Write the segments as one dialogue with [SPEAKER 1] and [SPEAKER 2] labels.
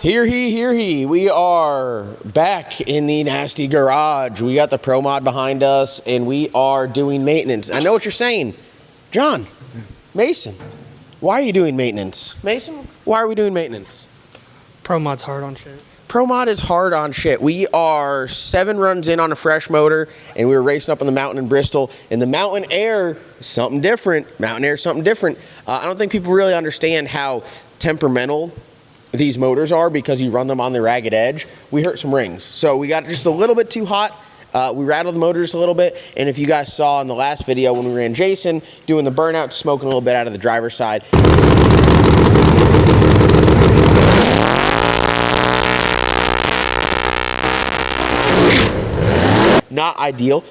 [SPEAKER 1] Hear he. We are back in the nasty garage. We got the PROMOD behind us, and we are doing maintenance. I know what you're saying. John, Mason, why are you doing maintenance? Mason, why are we doing maintenance?
[SPEAKER 2] PROMOD's hard on shit.
[SPEAKER 1] PROMOD is hard on shit. We are 7 runs in on a fresh motor, and we were racing up on the mountain in Bristol, and the mountain air is something different. Mountain air is something different. I don't think people really understand how temperamental these motors are because you run them on the ragged edge. We hurt some rings. So we got just a little bit too hot. We rattled the motor just a little bit. And if you guys saw in the last video when we ran Jason doing the burnout, smoking a little bit out of the driver's side. Not ideal.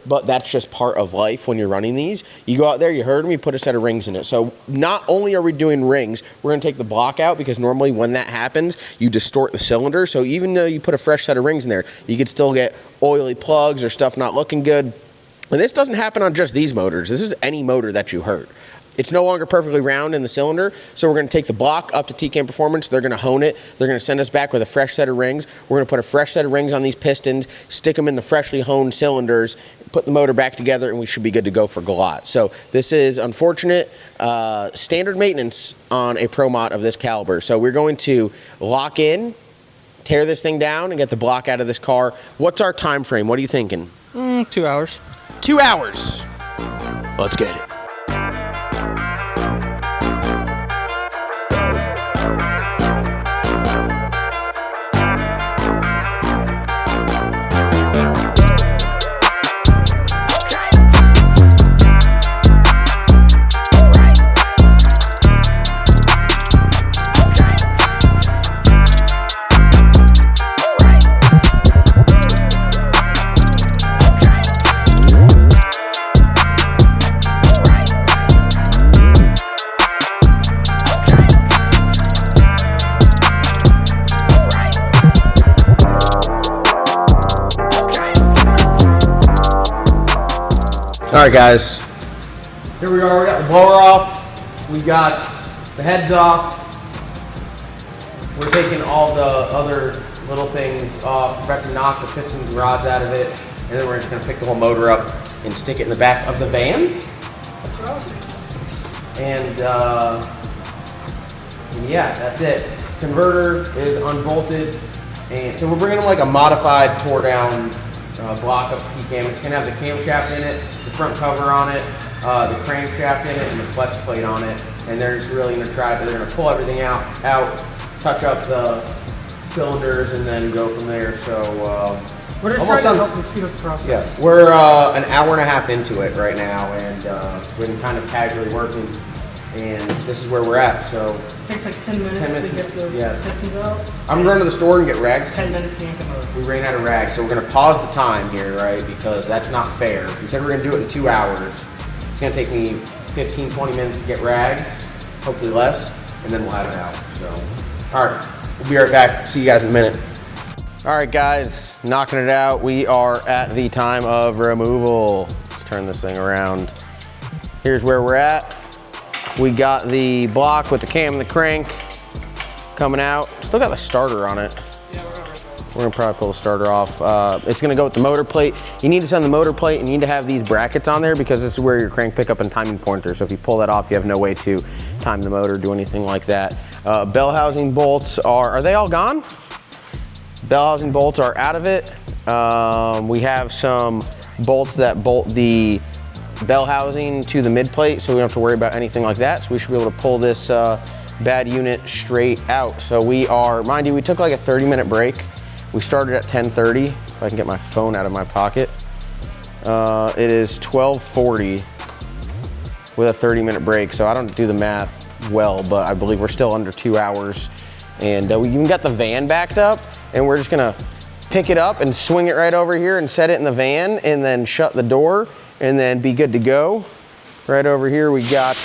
[SPEAKER 1] But that's just part of life when you're running these. You go out there, you hurt them, you put a set of rings in it. So not only are we doing rings, we're gonna take the block out because normally when that happens, you distort the cylinder. So even though you put a fresh set of rings in there, you could still get oily plugs or stuff not looking good. And this doesn't happen on just these motors. This is any motor that you hurt. It's no longer perfectly round in the cylinder, so we're going to take the block up to TCAM Performance. They're going to hone it. They're going to send us back with a fresh set of rings. We're going to put a fresh set of rings on these pistons, stick them in the freshly honed cylinders, put the motor back together, and we should be good to go for Galot. So this is unfortunate standard maintenance on a PROMOD of this caliber. So we're going to lock in, tear this thing down, and get the block out of this car. What's our time frame? What are you thinking?
[SPEAKER 2] 2 hours.
[SPEAKER 1] 2 hours. Let's get it. All right, guys, here we are. We got the blower off. We got the heads off. We're taking all the other little things off. We're about to knock the pistons and rods out of it, and then we're just gonna pick the whole motor up and stick it in the back of the van.
[SPEAKER 2] That's what I was thinking.
[SPEAKER 1] And yeah, that's it. Converter is unbolted, and so we're bringing them like a modified tore down block up TCAM. It's gonna have the camshaft in it, the front cover on it, the crankshaft in it, and the flex plate on it. And they're just really gonna they're gonna pull everything out, touch up the cylinders, and then go from there. So
[SPEAKER 2] we're just trying to help them speed up the process.
[SPEAKER 1] Yeah, we're an hour and a half into it right now, and we've been kind of casually working. And this is where we're at. So
[SPEAKER 2] it takes like 10 minutes to get the pistons out.
[SPEAKER 1] I'm gonna run to the store and get rags.
[SPEAKER 2] 10 minutes to yank them out.
[SPEAKER 1] We ran out of rags, so we're gonna pause the time here, right? Because that's not fair. We said we're gonna do it in 2 hours. It's gonna take me 15, 20 minutes to get rags, hopefully less, and then we'll have it out. So, all right, we'll be right back. See you guys in a minute. All right, guys, knocking it out. We are at the time of removal. Let's turn this thing around. Here's where we're at. We got the block with the cam and the crank coming out. Still got the starter on it.
[SPEAKER 2] Yeah,
[SPEAKER 1] we're gonna probably pull the starter off. It's gonna go with the motor plate. You need to send the motor plate and you need to have these brackets on there because this is where your crank pickup and timing pointer. So if you pull that off, you have no way to time the motor, do anything like that. Bell housing bolts are they all gone? Bell housing bolts are out of it. We have some bolts that bolt the bell housing to the mid plate, so we don't have to worry about anything like that. So we should be able to pull this bad unit straight out. So we are, mind you, we took like a 30-minute break. We started at 10:30. If I can get my phone out of my pocket. It is 12:40 with a 30-minute break. So I don't do the math well, but I believe we're still under 2 hours. And we even got the van backed up, and we're just gonna pick it up and swing it right over here and set it in the van and then shut the door and then be good to go. Right over here we got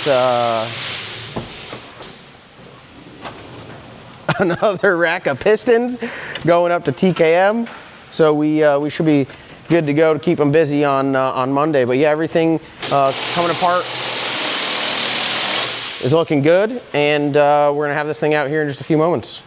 [SPEAKER 1] another rack of pistons going up to TKM. So we should be good to go to keep them busy on Monday. But yeah, everything coming apart is looking good, and we're gonna have this thing out here in just a few moments.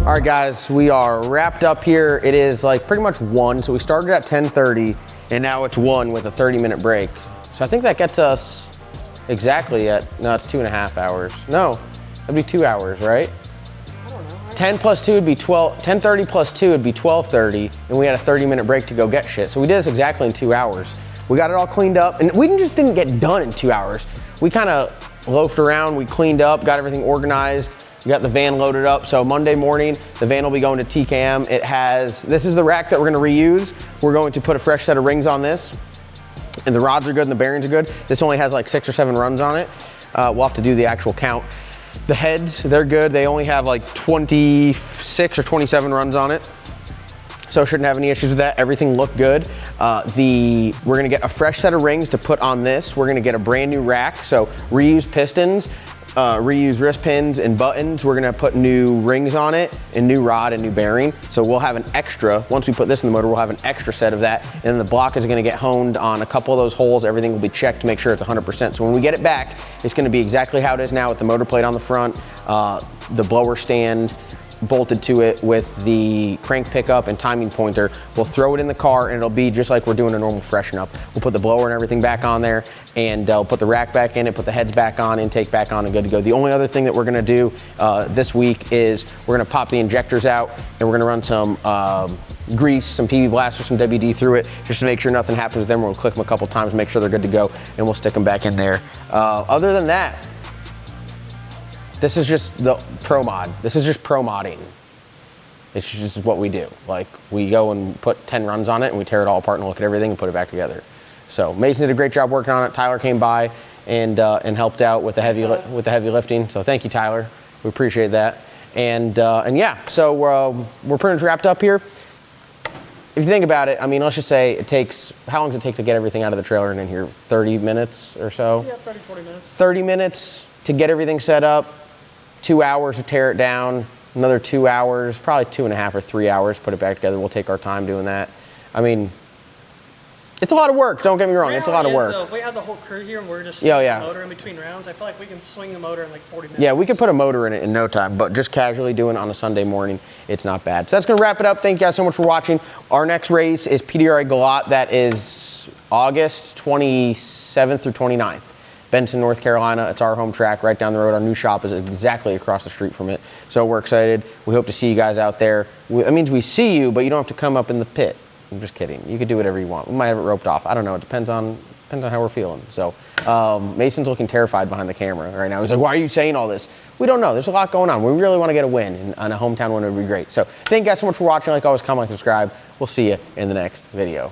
[SPEAKER 1] All right, guys, we are wrapped up here. It is like pretty much 1, so we started at 10:30, and now it's 1 with a 30-minute break. So I think that gets us exactly at, no, it's 2.5 hours. No, that'd be 2 hours, right?
[SPEAKER 2] I don't know.
[SPEAKER 1] 10 plus 2 would be 12, 10:30 plus 2 would be 12:30, and we had a 30-minute break to go get shit. So we did this exactly in 2 hours. We got it all cleaned up, and we just didn't get done in 2 hours. We kind of loafed around, we cleaned up, got everything organized. We got the van loaded up, so Monday morning, the van will be going to TCAM. It has, this is the rack that we're gonna reuse. We're going to put a fresh set of rings on this, and the rods are good and the bearings are good. This only has like 6 or 7 runs on it. We'll have to do the actual count. The heads, they're good. They only have like 26 or 27 runs on it, so shouldn't have any issues with that. Everything looked good. We're gonna get a fresh set of rings to put on this. We're gonna get a brand new rack, so reuse pistons, reuse wrist pins and buttons. We're gonna put new rings on it, and new rod and new bearing. So we'll have an extra, once we put this in the motor, we'll have an extra set of that. And then the block is gonna get honed on a couple of those holes. Everything will be checked to make sure it's 100%. So when we get it back, it's gonna be exactly how it is now with the motor plate on the front, the blower stand bolted to it with the crank pickup and timing pointer. We'll throw it in the car, and it'll be just like we're doing a normal freshen up. We'll put the blower and everything back on there, and put the rack back in it, put the heads back on, intake back on, and good to go. The only other thing that we're gonna do this week is we're gonna pop the injectors out, and we're gonna run some grease, some PB Blaster, some WD through it, just to make sure nothing happens with them. We'll click them a couple times, make sure they're good to go, and we'll stick them back in there. Other than that, this is just the PROMOD. This is just PROMODing. It's just what we do. Like, we go and put 10 runs on it, and we tear it all apart and look at everything and put it back together. So Mason did a great job working on it. Tyler came by and helped out with the heavy lifting. So thank you, Tyler. We appreciate that. And yeah, so we're pretty much wrapped up here. If you think about it, I mean, let's just say it takes, how long does it take to get everything out of the trailer and in here? 30 minutes or so?
[SPEAKER 2] Yeah, 30, 40 minutes. 30
[SPEAKER 1] minutes to get everything set up. 2 hours to tear it down, another 2 hours, probably 2.5 or 3 hours, put it back together. We'll take our time doing that. I mean, it's a lot of work, don't get me wrong, it's a lot of work.
[SPEAKER 2] So if we have the whole crew here and we're just swinging the motor in between rounds, I feel like we can swing the motor in like 40 minutes.
[SPEAKER 1] Yeah, we could put a motor in it in no time, but just casually doing it on a Sunday morning, it's not bad. So that's gonna wrap it up. Thank you guys so much for watching. Our next race is PDRA Galat. That is August 27th through 29th. Benson, North Carolina. It's our home track right down the road. Our new shop is exactly across the street from it. So we're excited. We hope to see you guys out there. That means we see you, but you don't have to come up in the pit. I'm just kidding. You could do whatever you want. We might have it roped off. I don't know. It depends on how we're feeling. So Mason's looking terrified behind the camera right now. He's like, why are you saying all this? We don't know. There's a lot going on. We really want to get a win, and a hometown win would be great. So thank you guys so much for watching. Like always, comment, like, subscribe. We'll see you in the next video.